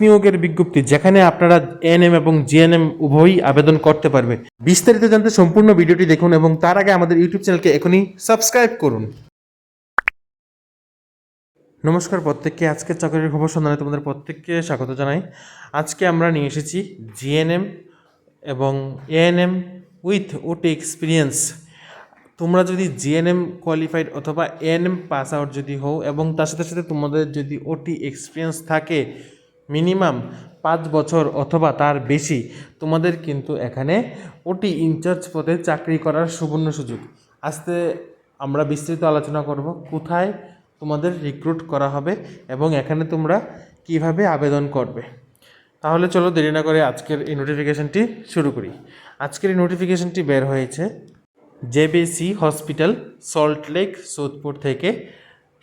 নিয়োগের বিজ্ঞপ্তি, যেখানে আপনারা এএনএম এবং জিএনএম উভয়ই আবেদন করতে পারবে। বিস্তারিত জানতে সম্পূর্ণ ভিডিওটি দেখুন এবং তার আগে আমাদের ইউটিউব চ্যানেলকে এখনই সাবস্ক্রাইব করুন। নমস্কার প্রত্যেককে, আজকের চাকরির খবর সন্ধানে তোমাদের প্রত্যেককে স্বাগত জানাই। আজকে আমরা নিয়ে এসেছি জিএনএম এবং এএনএম উইথ ওটি এক্সপিরিয়েন্স। তোমরা যদি জিএনএম কোয়ালিফাইড অথবা এএনএম পাস আউট যদি হও এবং তার সাথে সাথে তোমাদের যদি ওটি এক্সপিরিয়েন্স থাকে মিনিমাম 5 বছর অথবা তার বেশি, তোমাদের কিন্তু এখানে ওটি ইনচার্জ পদে চাকরি করার সুবর্ণ সুযোগ। আজকে আমরা বিস্তৃত আলোচনা করব কোথায় তোমাদের রিক্রুট করা হবে এবং এখানে তোমরা কিভাবে আবেদন করবে। তাহলে চলো দেরি না করে আজকের এই নোটিফিকেশনটি শুরু করি। আজকের এই নোটিফিকেশনটি বের হয়েছে জেবিসি হসপিটাল, সল্টলেক, সোদপুর থেকে।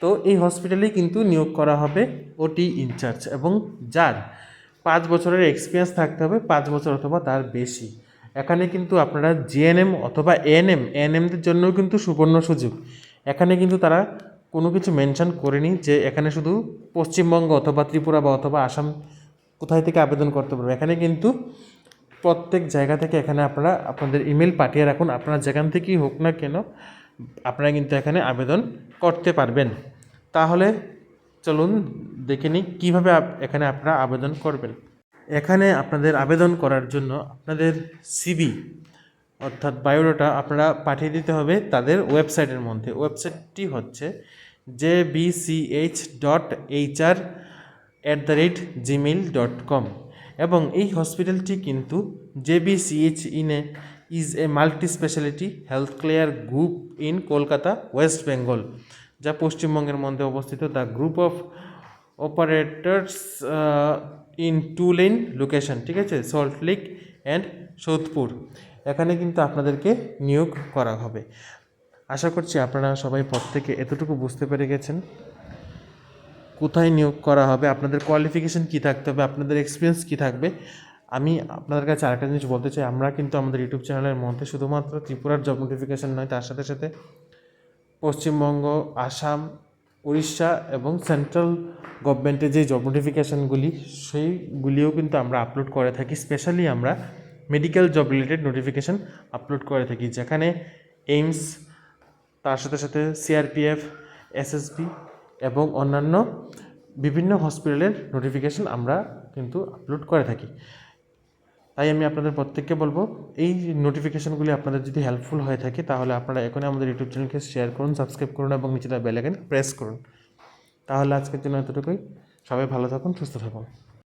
তো এই হসপিটালেই কিন্তু নিয়োগ করা হবে ওটি ইনচার্জ এবং যার 5 বছরের এক্সপিরিয়েন্স থাকতে হবে, 5 বছর অথবা তার বেশি। এখানে কিন্তু আপনারা জিএনএম অথবা এএনএমদের জন্যও কিন্তু সুবর্ণ সুযোগ। এখানে কিন্তু তারা কোনো কিছু মেনশন করেনি যে এখানে শুধু পশ্চিমবঙ্গ অথবা ত্রিপুরা বা অথবা আসাম কোথায় থেকে আবেদন করতে পারবে। এখানে কিন্তু প্রত্যেক জায়গা থেকে এখানে আপনারা আপনাদের ইমেল পাঠিয়ে রাখুন, আপনারা যেখান থেকেই হোক না কেন আপনারা কিন্তু এখানে আবেদন করতে পারবেন। তাহলে চলুন দেখে নিই কীভাবে এখানে আপনারা আবেদন করবেন। এখানে আপনাদের আবেদন করার জন্য আপনাদের সিভি অর্থাৎ বায়োডাটা আপনারা পাঠিয়ে দিতে হবে তাদের ওয়েবসাইটের মধ্যে। ওয়েবসাইটটি হচ্ছে jbch.hr@gmail.com এবং এই হসপিটালটি কিন্তু JBCH is a multi speciality health care group in Kolkata, West Bengal, যা পশ্চিমবঙ্গের মধ্যে অবস্থিত। The group of operators in 2 lane location, ঠিক আছে, সল্টলেক অ্যান্ড সোদপুর। এখানে কিন্তু আপনাদেরকে নিয়োগ করা হবে। আশা করছি আপনারা সবাই প্রত্যেকে এতটুকু বুঝতে পেরে গেছেন কোথায় নিয়োগ করা হবে, আপনাদের কোয়ালিফিকেশন কী থাকতে হবে, আপনাদের এক্সপিরিয়েন্স কী থাকবে। আমি আপনাদের কাছে আরেকটা জিনিস বলতে চাই, আমরা কিন্তু আমাদের ইউটিউব চ্যানেলের মধ্যে শুধুমাত্র ত্রিপুরার জব নোটিফিকেশান নয়, তার সাথে সাথে পশ্চিমবঙ্গ, আসাম, উড়িষ্যা এবং সেন্ট্রাল গভর্নমেন্টের যে জব নোটিফিকেশানগুলি সেইগুলিও কিন্তু আমরা আপলোড করে থাকি। স্পেশালি আমরা medical job related notification upload করে থাকি, যেখানে এইমস, তার সাথে সাথে সিআরপিএফ, এসএসবি এবং অন্যান্য বিভিন্ন হসপিটালের নোটিফিকেশান আমরা কিন্তু আপলোড করে থাকি। তাই আমি আপনাদের প্রত্যেককে বলবো, এই নোটিফিকেশানগুলি আপনাদের যদি হেল্পফুল হয়ে থাকে তাহলে আপনারা এখনই আমাদের ইউটিউব চ্যানেলকে শেয়ার করুন, সাবস্ক্রাইব করুন এবং নিচে বেল আইকন প্রেস করুন। তাহলে আজকের জন্য এতটুকুই। সবাই ভালো থাকুন, সুস্থ থাকুন।